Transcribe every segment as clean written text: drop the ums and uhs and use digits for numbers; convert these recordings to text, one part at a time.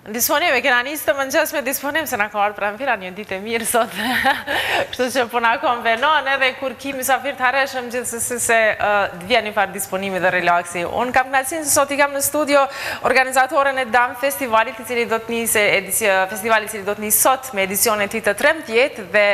Disponim, e kena nisë të mëngjes me disponim, se na ka ardhur pranvera një ditë e mirë sot. Kështu që po na konvenon edhe kur ki mysafir të harreshëm gjithsesi se vjen një farë disponimi dhe relaksi. Unë kam kënaqësinë se sot i kam në studio organizatoren e DAM Festivalit, i cili do të nisë sot me edicionin e tij të 13 dhe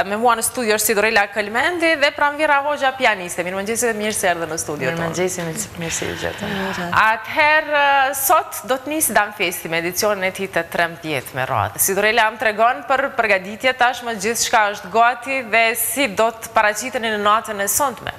me mua në studio është Sidorela Këlmendi dhe Pranvera Hoxha pianiste. Mirëmëngjes dhe mirë se erdhe në studio tonë. Mirëmëngjes, mirë se u gjetëm. Atëherë sot do të nisë DAM Festi me edicionin e tij të 13 me radhë. Sidorela më tregon për përgatitje tashmë gjithçka është gati dhe si do të paraqiteni në natën e sonte.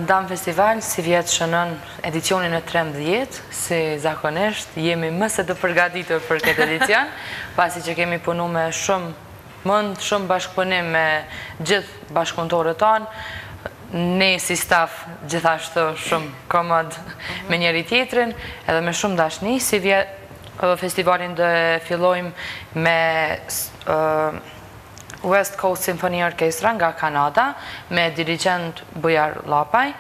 DAM Festival si vjet shënon edicionin e 13, si zakonisht jemi më se të përgatitur për këtë edicion, pasi që kemi punu me shumë bashkëpunim me gjithë bashkëpunëtorët tanë, ne si staf gjithashtu shumë komod me njëri tjetrin, edhe me shumë dashni. Si vjet festivalin dhe fillojmë me West Coast Symphony Orchestra nga Kanada, me dirigent Bujar Lapaj.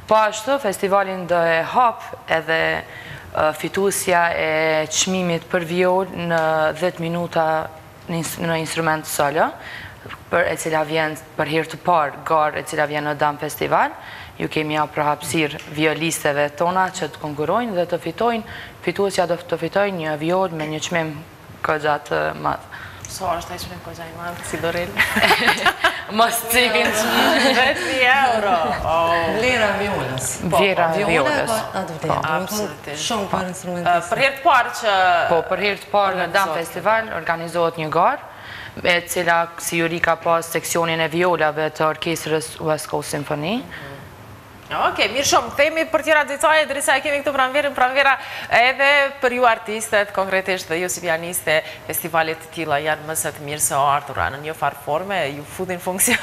Po ashtu, festivalin dhe hap edhe fituesja e çmimit për viol në 10 minuta në instrument solo, për e cila vjen për herë të parë garë e cila vjen në DAM Festival. Ju kemi ja për hapësir violisteve tona që të konkurojnë dhe të fitojnë, fituesja do të fitojnë një viol me një çmim goxha të madh. Sa është ai çmim goxha i madh, Sidorela? Mos cikin 10 euro. Vlera violës. Vlera violës. Absolutisht. Shumë për instrumentistë. Për herë të parë që... Po, për herë të parë në DAM Festival organizohet një garë, e cila si juri ka pas seksionin e violave të orkestrës West Coast Symphony. Ok, mirë shumë, themi për tjera detaje, drisa e kemi këtu Pranvera edhe për ju artistet, konkretisht dhe ju si pianiste, festivalit të tilla janë mëse të mirë se o ardhura në një farë forme, ju futin funksion,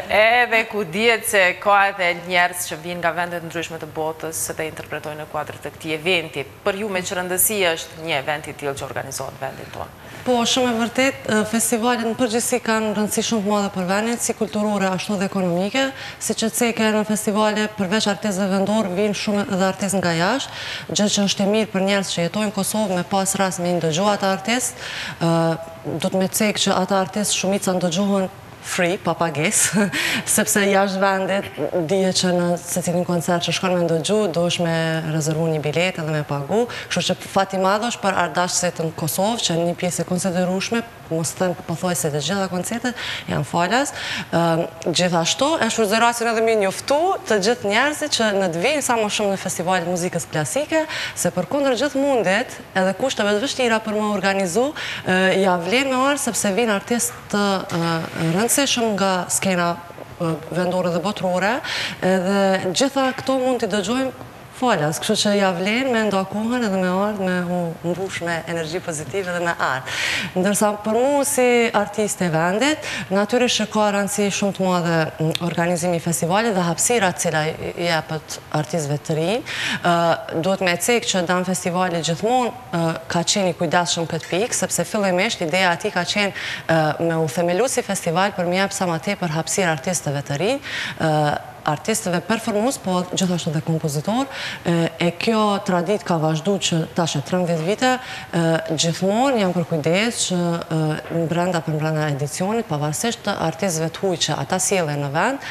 edhe ku dihet se ka edhe njerëz që vinë nga vendet ndryshme të botës dhe interpretojnë në kuadrët të këtij eventi. Për ju me çrëndësi është një event i tillë që organizohet vendin tonë. Po, shumë e vërtet, festivalet në përgjithësi kanë rëndësi shumë të madhe për vendin, si kulturore ashtu dhe ekonomike, si që ceke në festivale përveç artistëve vendor vinë shumë edhe artistë nga jashtë, gjë që është e mirë për njerëz që jetojnë në Kosovë me pas rast me ndëgju ata artistë, do të me cek që ata artistë shumica ndëgjohen free, pa pagesë, sepse jashtë vendit dije që në secilin koncert që shkon me ndëgju, duhesh me rezervu një bilet edhe me pagu, kështu që fati madh është për ardashësit në Kosovë, që një pjesë e konsiderueshme, mos të thënë pothuajse të gjitha koncertet janë falas. Gjithashtu, e shfrytëzorasin edhe me njoftu të gjithë njerëzit që në të vinë sa më shumë në festivalet muzikës klasike, se përkundër gjithë mundit, edhe kushteve të vështira për më organizu, ja vlen me orë sepse vinë artistë të rëndësishëm nga skena vendore dhe botërore, edhe gjitha këto mund t'i dëgjojmë falas, kështu që ja vlen me ndakohen edhe me ardhë, me mbush me energji pozitive dhe me ardhë. Ndërsa për mu si artiste e vendit, natyrisht që ka rëndësi shumë të madhe organizimi festivalit dhe hapësirat cila i jepet artistëve të rinj. Duhet me cek që DAM Festivali gjithmonë ka qenë i kujdesshëm këtë pikë, sepse fillimisht ideja ati ka qenë me u themelu si festival për me jep sa më tepër hapësirë artistëve të rinj, artistëve performues, po gjithashtu dhe kompozitor, e kjo tradit ka vazhdu që tash e 13 vite, gjithmonë janë për kujdes që brenda edicionit, pavarësisht të artistëve të huj që ata sjellin në vend,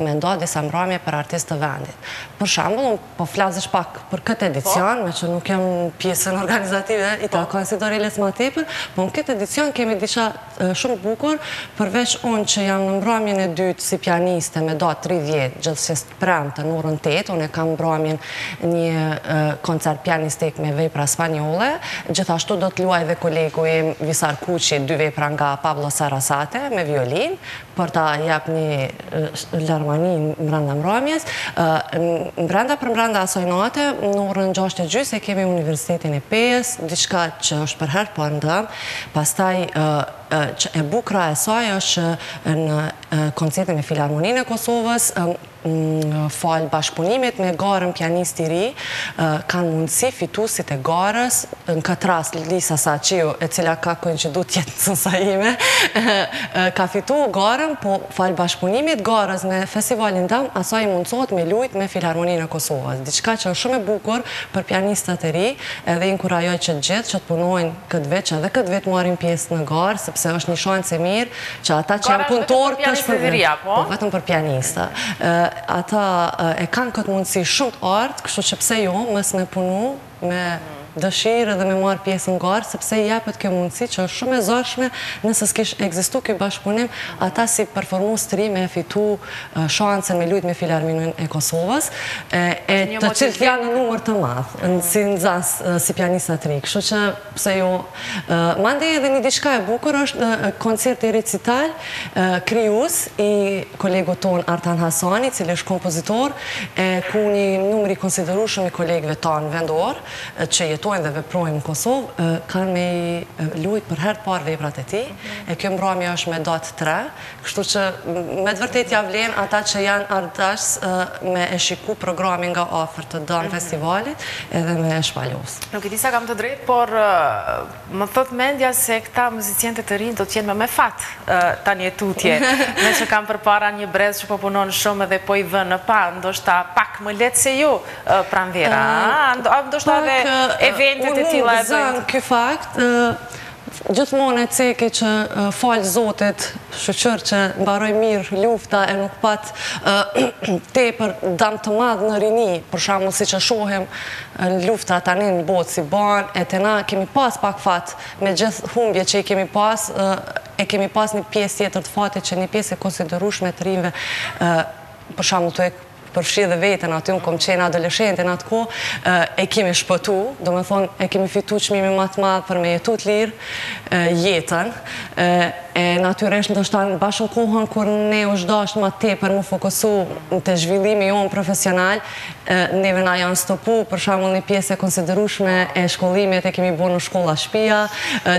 me nda disa mbrëmje për artistë të vendit. Për shembull, unë po flasësh pak për këtë edicion, me që nuk jam pjesën organizative, i ta konsidereles më tepër, po në këtë edicion kemi disha shumë bukur, përveç unë që jam në mbrëmjen e dytë si pianiste me datë 30 gjithësisht premte në orën 8, unë e kam mbrëmjen një koncert pianistik me vepra spanjolle, gjithashtu do të luaj dhe kolegu im Visar Kuqi 2 vepra nga Pablo Sarasate me violin, për ta jap një larmani mbranda mbrëmjes. Mbranda asaj nate, në orën 6:30 e kemi Universitetin e Pejës, diçka që është për herë parë në DAM, pastaj e bukra e saj është në koncertin e Filharmoninë e Kosovës, falë bashkëpunimit me garën pianist i ri, kanë mundësi fituesit e garës, në këtë rast Lisa Saqiu, e cila ka koincidu tjetë nësa ime, ka fitu garën, po falë bashkëpunimit garës me festivalin dam, asaj mundësot me lujt me Filharmoninë e Kosovës. Diçka që është shumë e bukur për pianistat e ri, edhe inkurajoj që gjithë që të punojnë këtë vit, që edhe këtë vit marim pjesë në garë, sepse është një shansë e mirë, që ata që janë punëtorë të shpërvejnë. Po, vetëm për pianista. Ata e kanë këtë mundësi shumë të artë, kështu që pse jo, mës me punu me dëshirë dhe me marë pjesë në garë, sepse jepet kjo mundësi që është shumë e zarshme nëse s'kish egzistu kjo bashkëpunim, ata si performus të ri me fitu shansën me lujt me Filharmoninë e Kosovës, e të cilët janë në numër të madhë, si nëzas, si pianistat të ri. Kështu që pse jo, mande edhe një diçka e bukur është koncerti recital krijues i kolegu ton Artan Hasani, cili është kompozitor, ku një numër i konsiderueshëm i kolegëve tanë vendor, që jetojnë dhe veprojnë në Kosovë, kanë me lujt për herë të parë veprat e ti, e kjo mbrëmja është me datë 3, kështu që me të vërtet ja vlen ata që janë ardash me e shiku programin nga afër të dënë festivalit edhe me e shpalos. Nuk i di sa kam të drejtë, por më thot mendja se këta muzicientet të rinë do t'jenë me fat ta një tutje, me që kam përpara një brez që po punon shumë edhe po i vë në pa, ndoshta pak më letë se ju pranvera, ndoshta edhe eventet e tila e bëjnë. Ky fakt, gjithmonë e ceki që falë Zotit, shëqër që mbaroj mirë lufta e nuk pat te për dam të madhë në rini, për shamu si që shohem lufta tani në botë si banë, e të na kemi pas pak fat me gjithë humbje që i kemi pas, e kemi pas një pjesë tjetër të fatit që një pjesë e konsiderueshme të rinjve, për shamu të e përfshi dhe vetën, aty unë kom qenë adolescente në atë ko, e kemi shpëtu, do me thonë, e kemi fitu qmimi matë madhë për me jetu të lirë jetën, e natyresht në shtanë bashkën kohën kur ne u shdasht ma te për mu fokusu në të zhvillimi jonë profesional, neve na janë stopu, për shamull një pjesë e konsiderueshme e shkollimit e kemi bo në shkolla shpia,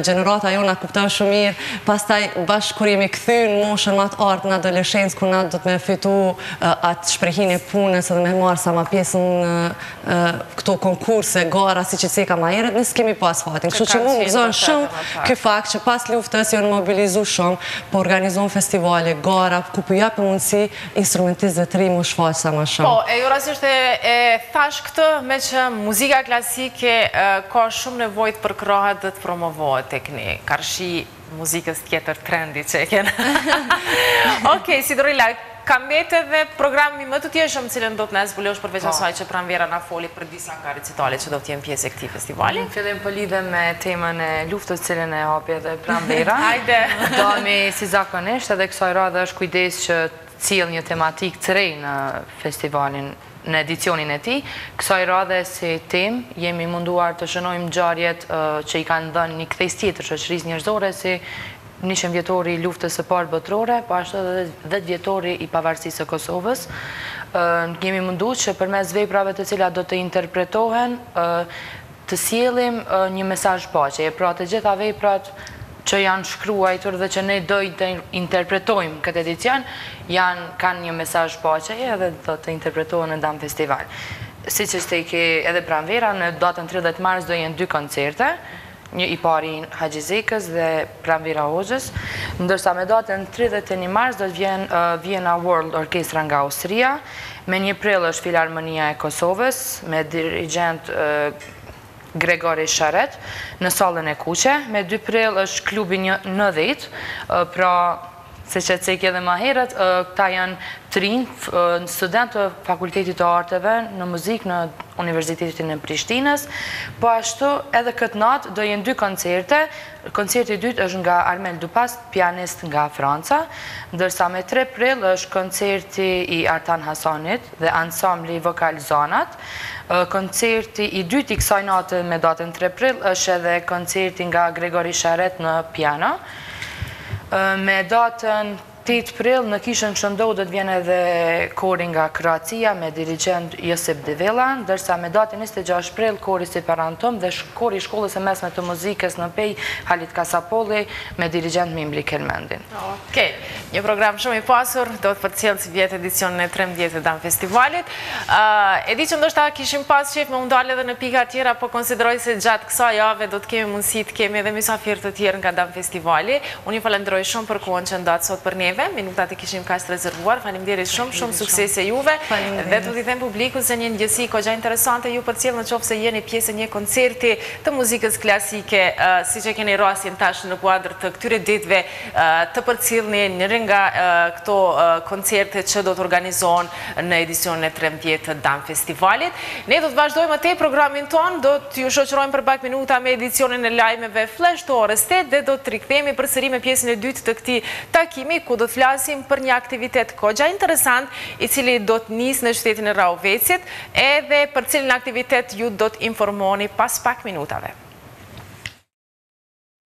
gjenerata jonë a kuptan shumë mirë, pastaj bashkë kur jemi këthy në moshën matë artë në adolescencë, kur na do të me fitu atë shprehin e punës edhe me marë sa ma pjesën këto konkurse, gara, si që ceka ma eret, nësë kemi pas fatin. Kështu që mu më gëzonë shumë këj fakt që pas luftës janë mobilizu shumë, po organizohen festivale, gara, ku për japë mundësi instrumentist dhe të ri më shfaqë sa ma shumë. Po, e ju rasisht e thash këtë me që muzika klasike ka shumë nevojt për krahat dhe të promovohet tek ne, karshi muzikës tjetër trendi që e kene. Okej, si Dorila, kam bete dhe programi më të tjeshëm cilën do të ne zbulosh përveç asaj që pranvera na foli për disa nga recitale që do t'jem pjesë e këti festivali. Në fillim për lidhe me temën e luftës cilën e hapi edhe pranvera. Hajde! Do me si zakonisht edhe kësaj radhe është kujdes që cilë një tematik të rej në festivalin në edicionin e ti. Kësaj radhe si tem, jemi munduar të shënojmë ngjarjet që i kanë dhënë një kthejs tjetër shoqërisë njerëzore si 100 vjetori i luftës së parë botërore, po ashtu edhe 10 vjetori i pavarësisë së Kosovës. Jemi munduar që përmes veprave të cilat do të interpretohen, të sjellim një mesazh paqeje. Pra të gjitha veprat që janë shkruajtur dhe që ne do të interpretojmë këtë edicion, kanë një mesazh paqeje edhe do të interpretohen në Dam Festival. Siç është edhe pranvera, në datën 30 mars do jenë 2 koncerte, një i pari Haxhizekës dhe pranvera Hoxhës, ndërsa me datën 31 mars do të vjen Vienna World Orchestra nga Austria, me 1 prill është Filharmonia e Kosovës, me dirigent Gregori Sharet në sallën e Kuqe, me 2 prill është klubi 90, pra se që të cekje dhe ma herët, këta janë të rinjë studentë të Fakultetit të Arteve në muzik në Universitetin e Prishtinës, po ashtu edhe këtë natë do jenë 2 koncerte. Koncerti i dytë është nga Armel Dupast, pianist nga Franca, ndërsa me 3 prill është koncerti i Artan Hasanit dhe ansambli vokal Zanat. Koncerti i dytë i kësaj natë me datën 3 prill është edhe koncerti nga Gregori Sharet në piano. Me datën 8 prill në Kishën Shëndoh do të vjen edhe kori nga Kroacia me dirigent Josip Divella, ndërsa me datën 26 prill kori si Parantom dhe kori i shkollës e mesme të muzikës në Pej Halit Kasapolli me dirigent Mimbli Kelmendin. Okej, një program shumë i pasur, do të përcjellë si vjetë edicionin e 13 të Dam Festivalit. E di që ndoshta kishim pas qef me undale edhe në pika tjera, po konsideroj se gjatë kësa jave do të kemi mundësi të kemi edhe mysafir të tjerë nga Dam Festivali. Unë ju falenderoj shumë për kohën që ndatë sot për neve, minutat e kishim kaq të rezervuar. Faleminderit shumë suksese juve dhe do t'i them publikut se një ndjesi kogja interesante ju përcjell në qoftë se jeni pjesë e një koncerti të muzikës klasike, siç e keni rastin tash në kuadër të këtyre ditëve të përcjellni njëri nga këto koncerte që do të organizohen në edicionin e 13 të Dam Festivalit. Ne do të vazhdojmë te programin ton, do t'ju shoqërojmë për pak minuta me edicionin e lajmeve flash të orës 8 dhe do të rikthehemi përsëri me pjesën e dytë të këtij takimi ku do të flasim për një aktivitet kogja interesant i cili do të nisë në qytetin e Rahovecit, edhe për cilin aktivitet ju do të informoni pas pak minutave.